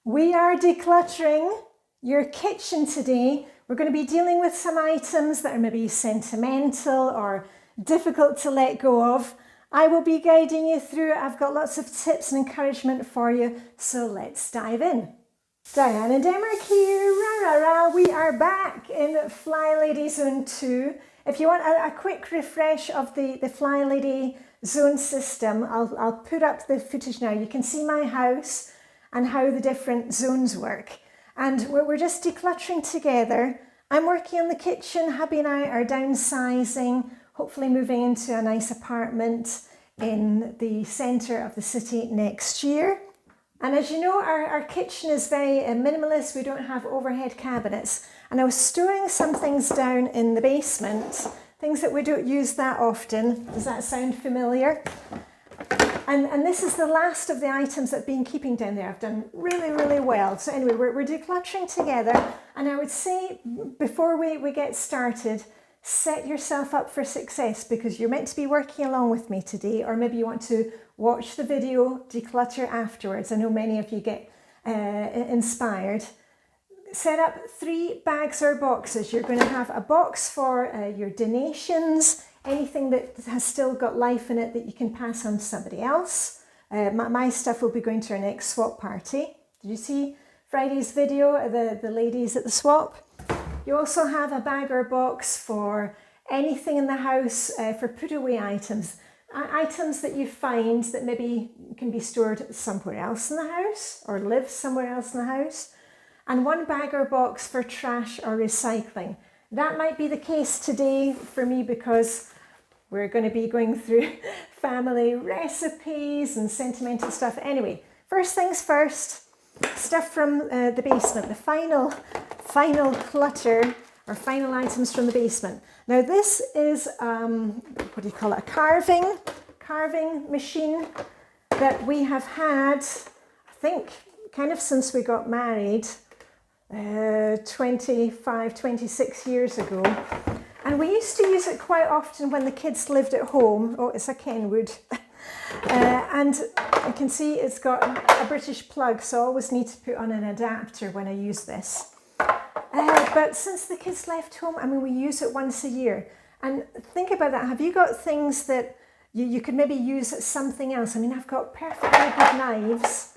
We are decluttering your kitchen today. We're going to be dealing with some items that are maybe sentimental or difficult to let go of. I will be guiding you through it. I've got lots of tips and encouragement for you, so let's dive in. Diane and Denmark here, rah rah rah. We are back in Flylady Zone 2. If you want a quick refresh of the Flylady Zone system, I'll put up the footage now. You can see my house and how the different zones work. And we're just decluttering together. I'm working on the kitchen. Hubby and I are downsizing, hopefully moving into a nice apartment in the centre of the city next year. And as you know, our kitchen is very minimalist. We don't have overhead cabinets. And I was storing some things down in the basement, things that we don't use that often. Does that sound familiar? And this is the last of the items that I've been keeping down there. I've done really, really well. So anyway, we're decluttering together. And I would say before we get started, set yourself up for success, because you're meant to be working along with me today, or maybe you want to watch the video, declutter afterwards. I know many of you get inspired. Set up 3 bags or boxes. You're going to have a box for your donations, anything that has still got life in it that you can pass on to somebody else. My stuff will be going to our next swap party. Did you see Friday's video, the ladies at the swap? You also have a bag or box for anything in the house, for put away items. Items that you find that maybe can be stored somewhere else in the house or live somewhere else in the house. And 1 bag or box for trash or recycling. That might be the case today for me, because we're going to be going through family recipes and sentimental stuff. Anyway, first things first, stuff from the basement, the final clutter or final items from the basement. Now this is, what do you call it, a carving machine that we have had, I think, kind of since we got married, 26 years ago. And we used to use it quite often when the kids lived at home. Oh, it's a Kenwood. And you can see it's got a British plug, so I always need to put on an adapter when I use this. But since the kids left home, I mean, we use it once a year. And think about that. Have you got things that you could maybe use at something else? I mean, I've got perfectly good knives.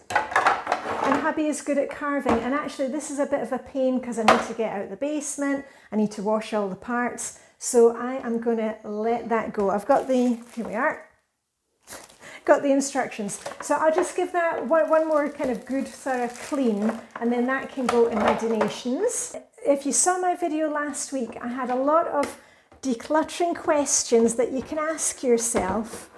And hubby is good at carving, and actually this is a bit of a pain because I need to get out the basement, I need to wash all the parts, so I am going to let that go. I've got here we are, got the instructions, so I'll just give that one more kind of good thorough clean, and then that can go in my donations. If you saw my video last week, I had a lot of decluttering questions that you can ask yourself.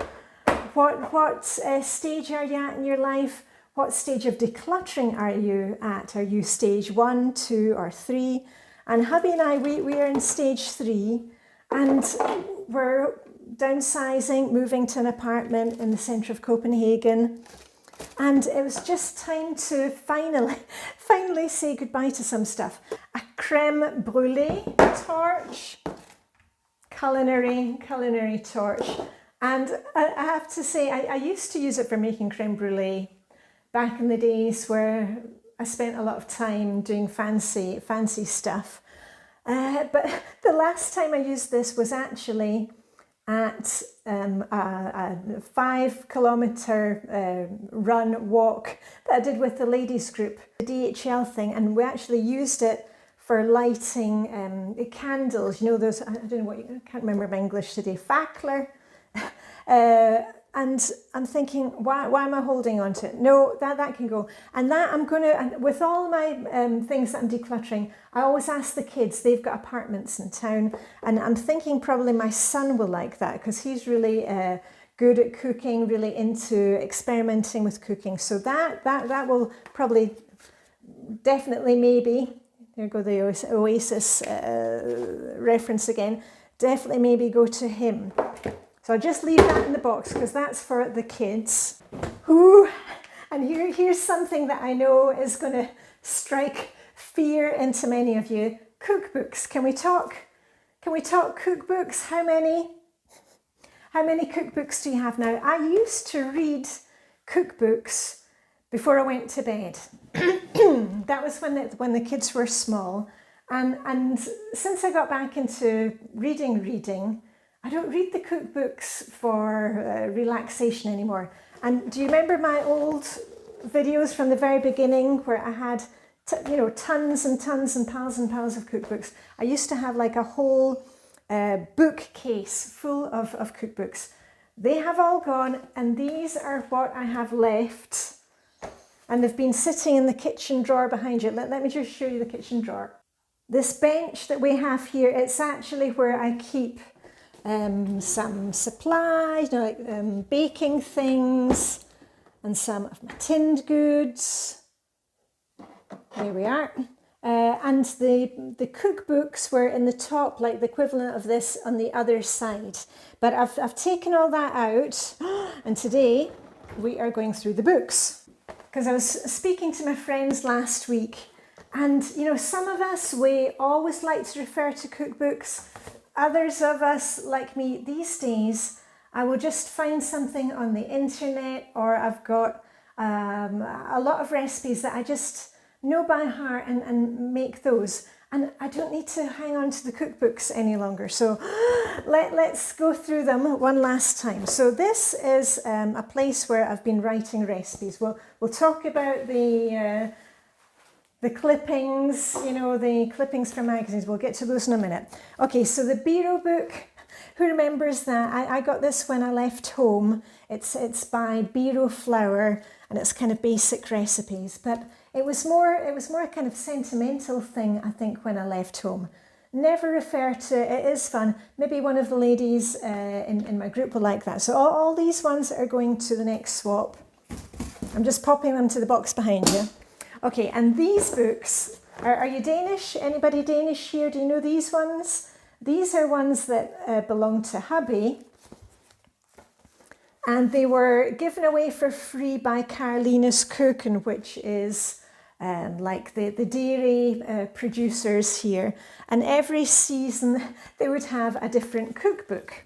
What stage are you at in your life? What stage of decluttering are you at? Are you stage 1, 2 or 3? And hubby and I, we are in stage 3, and we're downsizing, moving to an apartment in the centre of Copenhagen. And it was just time to finally say goodbye to some stuff. A creme brulee torch, culinary torch. And I have to say, I used to use it for making creme brulee back in the days where I spent a lot of time doing fancy stuff. But the last time I used this was actually at a 5-kilometre walk that I did with the ladies group, the DHL thing, and we actually used it for lighting candles. You know, those, I don't know I can't remember my English today, fackler. And I'm thinking, why am I holding on to it? No, that can go. And that I'm going to, with all my things that I'm decluttering, I always ask the kids, they've got apartments in town, and I'm thinking probably my son will like that, because he's really good at cooking, really into experimenting with cooking. So that will probably, definitely maybe, there go the Oasis reference again, definitely maybe go to him. So I'll just leave that in the box because that's for the kids. Ooh, and here's something that I know is going to strike fear into many of you. Cookbooks. Can we talk cookbooks? How many cookbooks do you have now? I used to read cookbooks before I went to bed. that was when the kids were small. And since I got back into reading, I don't read the cookbooks for relaxation anymore. And do you remember my old videos from the very beginning where I had, tons and tons and piles of cookbooks? I used to have like a whole bookcase full of cookbooks. They have all gone, and these are what I have left. And they've been sitting in the kitchen drawer behind you. Let me just show you the kitchen drawer. This bench that we have here, it's actually where I keep some supplies, like baking things, and some of my tinned goods. There we are. And the cookbooks were in the top, like the equivalent of this on the other side. But I've taken all that out, and today we are going through the books. Because I was speaking to my friends last week, and some of us, we always like to refer to cookbooks. Others of us, like me these days, I will just find something on the internet, or I've got a lot of recipes that I just know by heart and make those. And I don't need to hang on to the cookbooks any longer. So let's go through them one last time. So this is a place where I've been writing recipes. We'll talk about the clippings, the clippings from magazines. We'll get to those in a minute. Okay, so the Biro book, who remembers that? I got this when I left home. It's by Biro Flour, and it's kind of basic recipes. But it was more a kind of sentimental thing, I think, when I left home. Never refer to it. Is fun. Maybe one of the ladies in my group will like that. So all these ones are going to the next swap. I'm just popping them to the box behind you. Okay, and these books, are you Danish? Anybody Danish here? Do you know these ones? These are ones that belong to hubby. And they were given away for free by Karolines Køkken, which is like the dairy producers here. And every season they would have a different cookbook.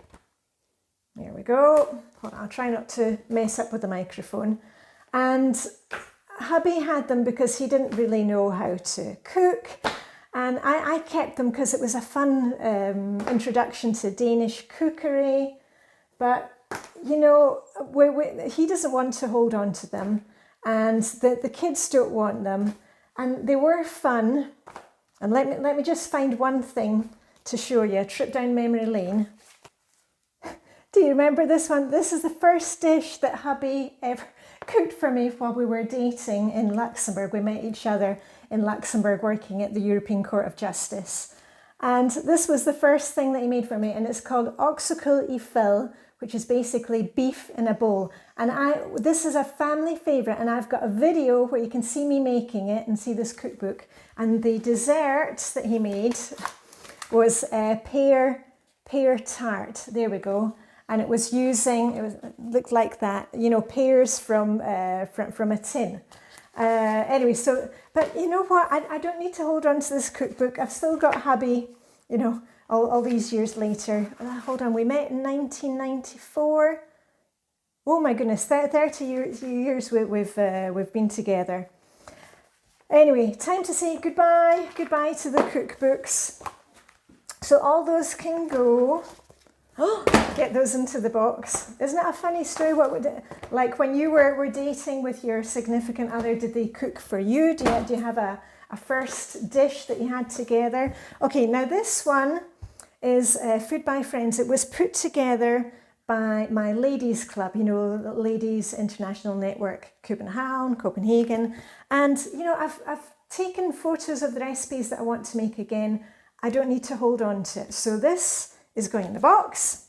There we go. I'll try not to mess up with the microphone. And hubby had them because he didn't really know how to cook. And I kept them because it was a fun introduction to Danish cookery. But he doesn't want to hold on to them, and the kids don't want them, and they were fun. And let me just find one thing to show you, a trip down memory lane. Do you remember this one? This is the first dish that hubby ever cooked for me while we were dating in Luxembourg. We met each other in Luxembourg working at the European Court of Justice. And this was the first thing that he made for me, and it's called Oxycle i Fil, which is basically beef in a bowl. And this is a family favourite, and I've got a video where you can see me making it and see this cookbook. And the dessert that he made was a pear tart. There we go. And it was it looked like that, pears from a tin. Anyway, but you know what? I don't need to hold on to this cookbook. I've still got hubby, all these years later. Hold on, we met in 1994. Oh my goodness, 30 years we've been together. Anyway, time to say goodbye. Goodbye to the cookbooks. So all those can go. Get those into the box. Isn't it a funny story? Like when you were dating with your significant other, did they cook for you? Do you have a first dish that you had together? Okay, now this one is Food by Friends. It was put together by my ladies club, the Ladies International Network, Copenhagen. And, I've taken photos of the recipes that I want to make again. I don't need to hold on to it. So this is going in the box.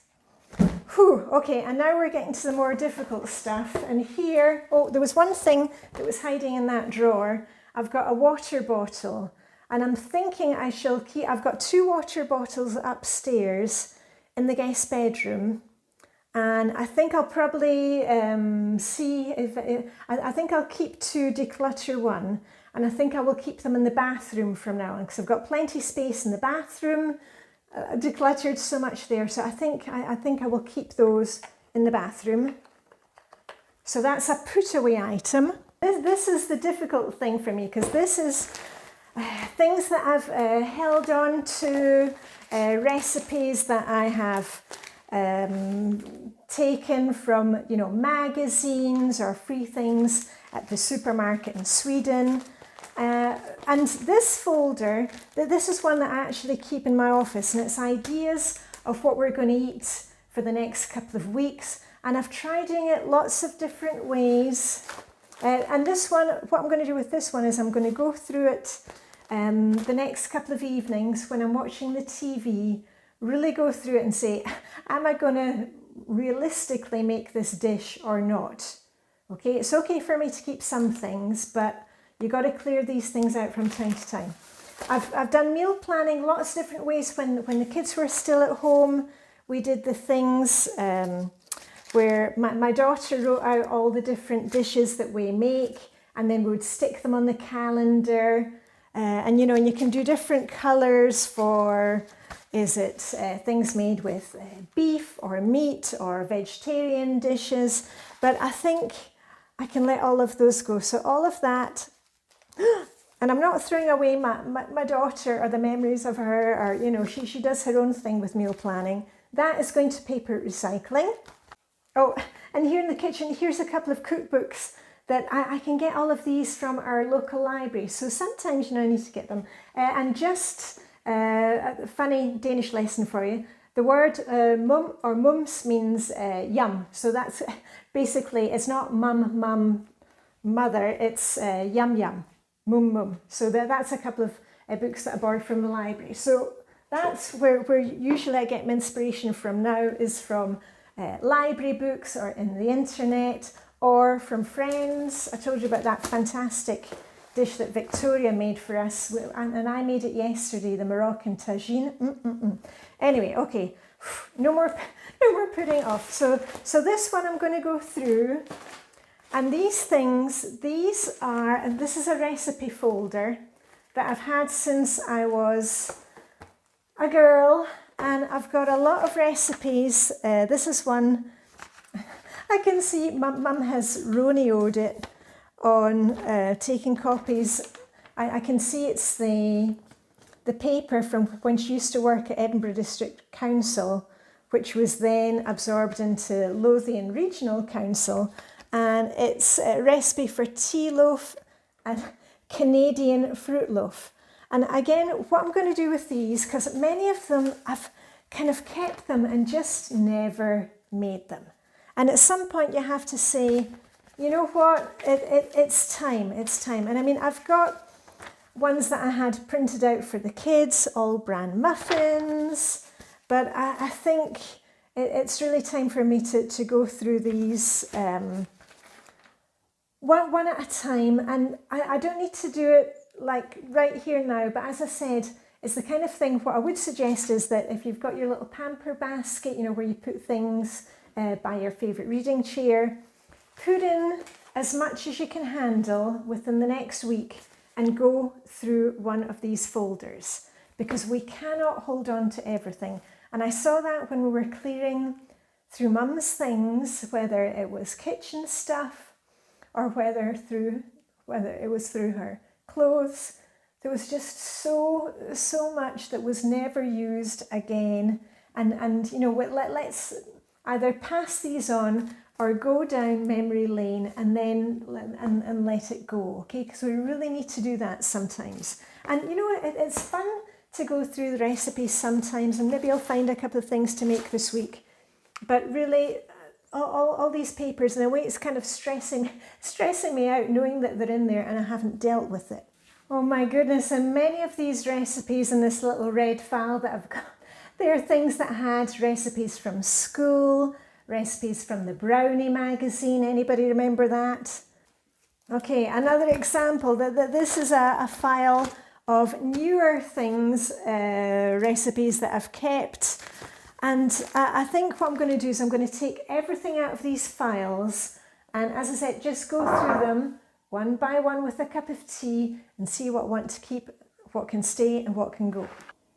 Whew, okay, and now we're getting to the more difficult stuff. And here, there was one thing that was hiding in that drawer. I've got a water bottle, and I'm thinking I've got 2 water bottles upstairs in the guest bedroom. And I think I'll probably see if, I think I'll keep 2 Declutter 1, and I think I will keep them in the bathroom from now on, because I've got plenty of space in the bathroom. Decluttered so much there, so I think I will keep those in the bathroom. So that's a put away item. This is the difficult thing for me, because this is things that I've held on to, recipes that I have taken from, you know, magazines or free things at the supermarket in Sweden. And this folder, this is one that I actually keep in my office, and it's ideas of what we're going to eat for the next couple of weeks. And I've tried doing it lots of different ways. And this one, what I'm going to do with this one is I'm going to go through it the next couple of evenings when I'm watching the TV, really go through it and say, am I going to realistically make this dish or not? Okay, it's okay for me to keep some things, but you got to clear these things out from time to time. I've done meal planning lots of different ways. When the kids were still at home, we did the things where my daughter wrote out all the different dishes that we make, and then we would stick them on the calendar. And you know, and you can do different colours for, is it things made with beef or meat or vegetarian dishes. But I think I can let all of those go. So all of that, and I'm not throwing away my daughter or the memories of her, or, you know, she does her own thing with meal planning. That is going to paper recycling. Oh, and here in the kitchen, here's a couple of cookbooks that I can get all of these from our local library. So sometimes, you know, I need to get them. And just a funny Danish lesson for you. The word mum or mums means yum. So that's basically, it's not mum, mum, mother, it's yum, yum, mum, mum. So that's a couple of books that I borrowed from the library. So that's where usually I get my inspiration from now, is from library books or in the internet, or from friends. I told you about that fantastic dish that Victoria made for us, and I made it yesterday, the Moroccan tagine. Anyway, okay, no more putting off. So this one I'm going to go through, and these things, this is a recipe folder that I've had since I was a girl, and I've got a lot of recipes. This is one. I can see Mum has roneoed it on taking copies. I can see it's the paper from when she used to work at Edinburgh District Council, which was then absorbed into Lothian Regional Council, and it's a recipe for tea loaf and Canadian fruit loaf. And again, what I'm going to do with these, because many of them I've kind of kept them and just never made them. And at some point you have to say, you know what, it's time. And I mean, I've got ones that I had printed out for the kids, all bran muffins, but I think it's really time for me to go through these one at a time. And I don't need to do it like right here now, but as I said, it's the kind of thing, what I would suggest is that if you've got your little pamper basket, you know, where you put things by your favourite reading chair, put in as much as you can handle within the next week and go through one of these folders, because we cannot hold on to everything. And I saw that when we were clearing through Mum's things, whether it was kitchen stuff or whether it was through her clothes. There was just so much that was never used again. And you know, let's either pass these on or go down memory lane and then and let it go, okay? Because we really need to do that sometimes. And you know, it's fun to go through the recipes sometimes, and maybe I'll find a couple of things to make this week. But really, all these papers, in a way, it's kind of stressing me out knowing that they're in there and I haven't dealt with it. Oh my goodness, and many of these recipes in this little red file that I've got, they are things that had recipes from school, recipes from the Brownie magazine. Anybody remember that? Okay, another example, that this is a file of newer things, recipes that I've kept. And I think what I'm going to do is I'm going to take everything out of these files and, as I said, just go through them one by one with a cup of tea and see what I want to keep, what can stay and what can go.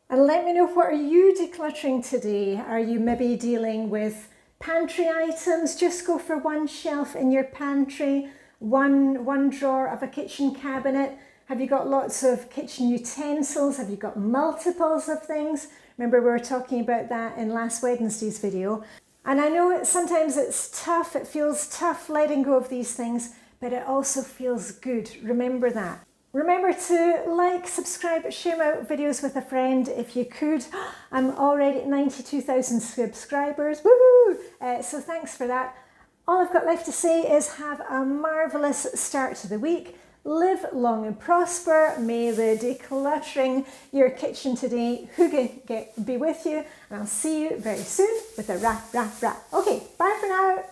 And let me know, what are you decluttering today? Are you maybe dealing with pantry items? Just go for one shelf in your pantry. one drawer of a kitchen cabinet? Have you got lots of kitchen utensils? Have you got multiples of things? Remember, we were talking about that in last Wednesday's video. And I know sometimes it's tough, it feels tough letting go of these things, but it also feels good. Remember that. Remember to like, subscribe, share my videos with a friend if you could. I'm already at 92,000 subscribers. Woohoo! So thanks for that. All I've got left to say is have a marvellous start to the week. Live long and prosper. May the decluttering your kitchen today hygge be with you. And I'll see you very soon with a rah, rah, rah. Okay, bye for now.